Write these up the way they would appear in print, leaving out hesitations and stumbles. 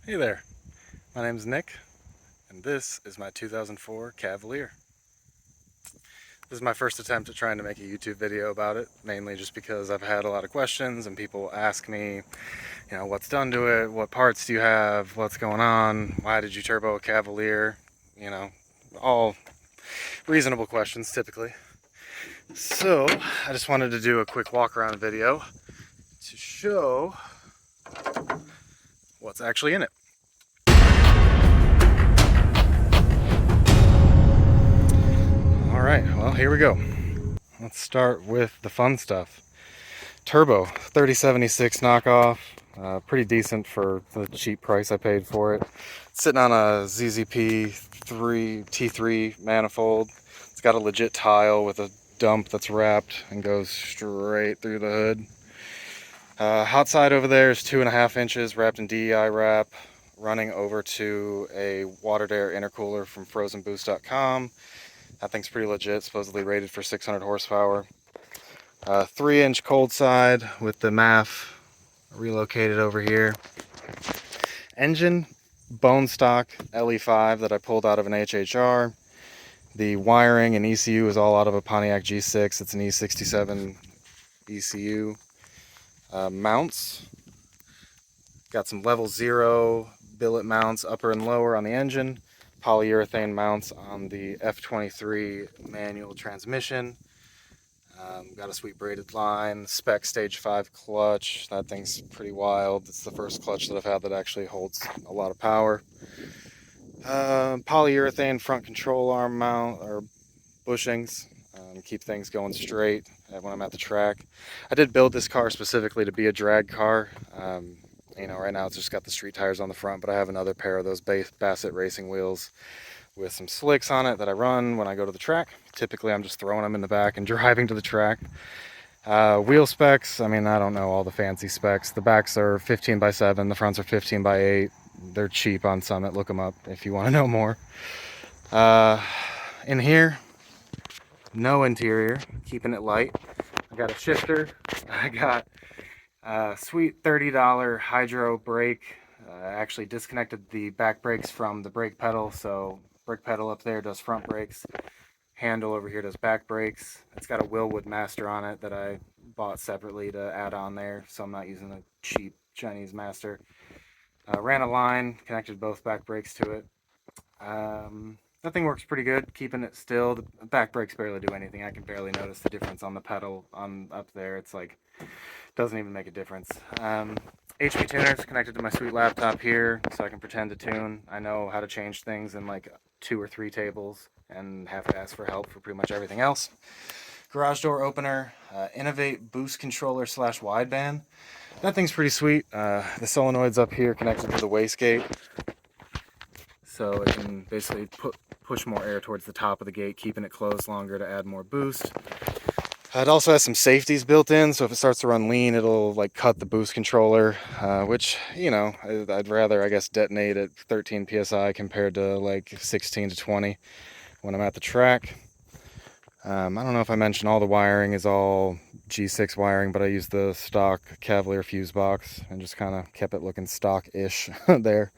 Hey there, my name's Nick, and this is my 2004 Cavalier. This is my first attempt at trying to make a YouTube video about it, mainly just because I've had a lot of questions and people ask me, what's done to it, what parts do you have, what's going on, why did you turbo a Cavalier, you know, all reasonable questions typically. So, I just wanted to do a quick walk around video to show what's actually in it. Alright, well, here we go. Let's start with the fun stuff. Turbo 3076 knockoff, pretty decent for the cheap price I paid for it. It's sitting on a ZZP T3 manifold. It's got a legit tile with a dump that's wrapped and goes straight through the hood. Hot side over there is 2.5 inches wrapped in DEI wrap, running over to a watered air intercooler from frozenboost.com. That thing's pretty legit, supposedly rated for 600 horsepower. 3-inch cold side with the MAF relocated over here. Engine, bone stock LE5 that I pulled out of an HHR. The wiring and ECU is all out of a Pontiac G6. It's an E67 ECU. Mounts, got some level 0 billet mounts, upper and lower on the engine. Polyurethane mounts on the F23 manual transmission. Got a sweet braided line, spec stage 5 clutch. That thing's pretty wild. It's the first clutch that I've had that actually holds a lot of power. Polyurethane front control arm mount or bushings. Keep things going straight when I'm at the track. I did build this car specifically to be a drag car. Right now it's just got the street tires on the front, but I have another pair of those Bassett racing wheels with some slicks on it that I run when I go to the track. Typically I'm just throwing them in the back and driving to the track. Wheel specs, I don't know all the fancy specs. The backs are 15x7, the fronts are 15x8. They're cheap on Summit, look them up if you want to know more. In here, no interior, keeping it light. I got a shifter, I got a sweet $30 hydro brake. I actually disconnected the back brakes from the brake pedal, so brake pedal up there does front brakes, handle over here does back brakes. It's got a Willwood master on it that I bought separately to add on there, so I'm not using a cheap Chinese master. Ran a line, connected both back brakes to it. That thing works pretty good, keeping it still. The back brakes barely do anything. I can barely notice the difference on the pedal on up there. It's like, doesn't even make a difference. HP tuner's connected to my sweet laptop here, so I can pretend to tune. I know how to change things in like 2 or 3 tables and have to ask for help for pretty much everything else. Garage door opener, Innovate boost controller / wideband. That thing's pretty sweet. The solenoid's up here connected to the wastegate, so it can basically push more air towards the top of the gate, keeping it closed longer to add more boost. It also has some safeties built in, so if it starts to run lean, it'll like cut the boost controller, which, I'd rather, I guess, detonate at 13 psi compared to like 16 to 20 when I'm at the track. I don't know if I mentioned all the wiring is all G6 wiring, but I used the stock Cavalier fuse box and just kind of kept it looking stock-ish there.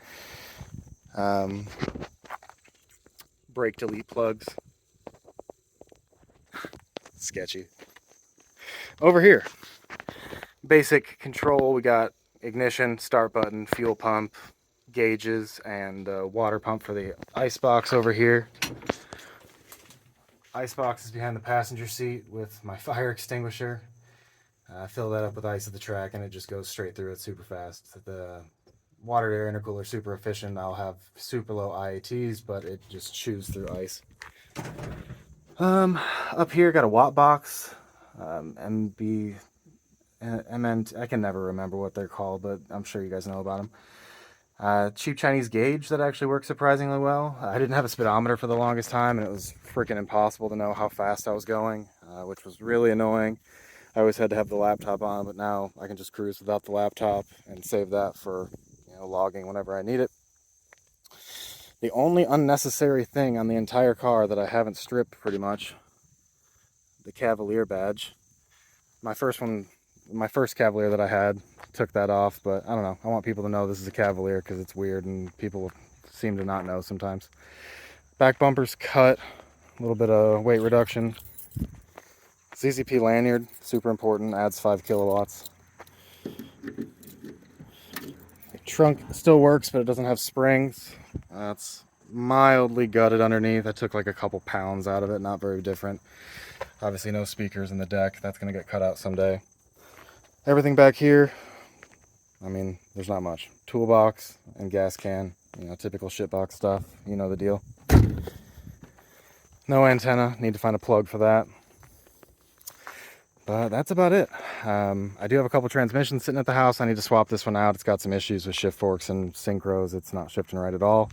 Brake delete plugs. Sketchy. Over here, basic control, we got ignition, start button, fuel pump, gauges, and water pump for the ice box over here. Ice box is behind the passenger seat with my fire extinguisher. Fill that up with ice at the track and it just goes straight through it super fast. The water air intercooler super efficient. I'll have super low IATs, but it just chews through ice. Up here got a watt box, MN, I can never remember what they're called, but I'm sure you guys know about them. Cheap Chinese gauge that actually works surprisingly well. I didn't have a speedometer for the longest time, and it was freaking impossible to know how fast I was going, which was really annoying. I always had to have the laptop on, but now I can just cruise without the laptop and save that for logging whenever I need it. The only unnecessary thing on the entire car that I haven't stripped pretty much, the Cavalier badge. My first one my first Cavalier that I had took that off, but I don't know. I want people to know this is a Cavalier because it's weird and people seem to not know sometimes. Back bumper's cut, a little bit of weight reduction. ZZP lanyard, super important, adds 5 kilowatts. Trunk still works, but it doesn't have springs. It's mildly gutted underneath. I took like a couple pounds out of it, not very different. Obviously no speakers in the deck. That's going to get cut out someday. Everything back here, I mean, there's not much. Toolbox and gas can, you know, typical shitbox stuff. You know the deal. No antenna, need to find a plug for that. But that's about it. I do have a couple transmissions sitting at the house. I need to swap this one out. It's got some issues with shift forks and synchros. It's not shifting right at all.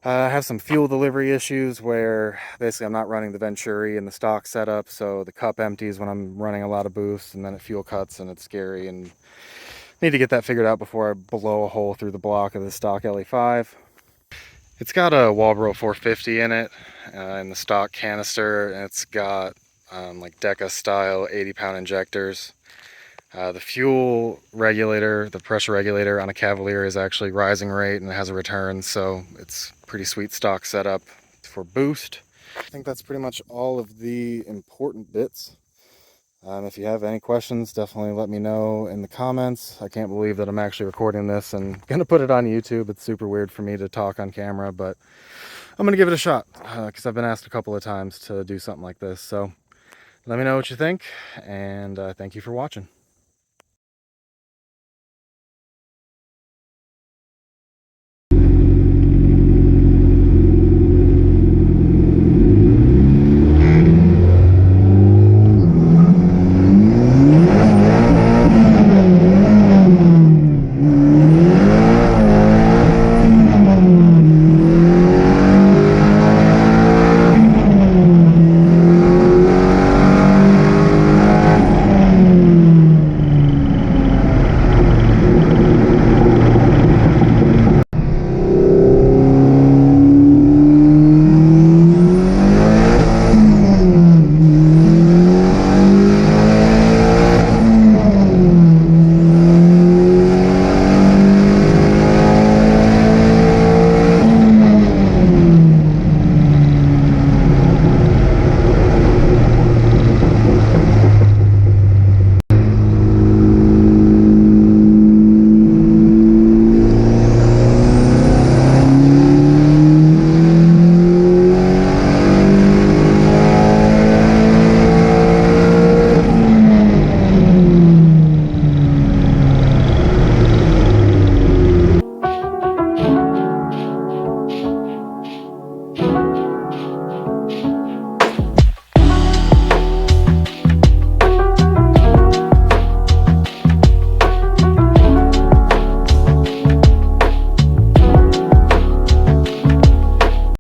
I have some fuel delivery issues where basically I'm not running the Venturi in the stock setup, so the cup empties when I'm running a lot of boost, and then it fuel cuts and it's scary, and need to get that figured out before I blow a hole through the block of the stock LE5. It's got a Walbro 450 in it, in the stock canister, and it's got like Deca style 80-pound injectors. The fuel regulator, the pressure regulator on a Cavalier is actually rising rate and it has a return, so it's pretty sweet stock setup for boost. I think that's pretty much all of the important bits. If you have any questions, definitely let me know in the comments. I can't believe that I'm actually recording this and gonna put it on YouTube. It's super weird for me to talk on camera, but I'm gonna give it a shot because I've been asked a couple of times to do something like this. So let me know what you think, and thank you for watching.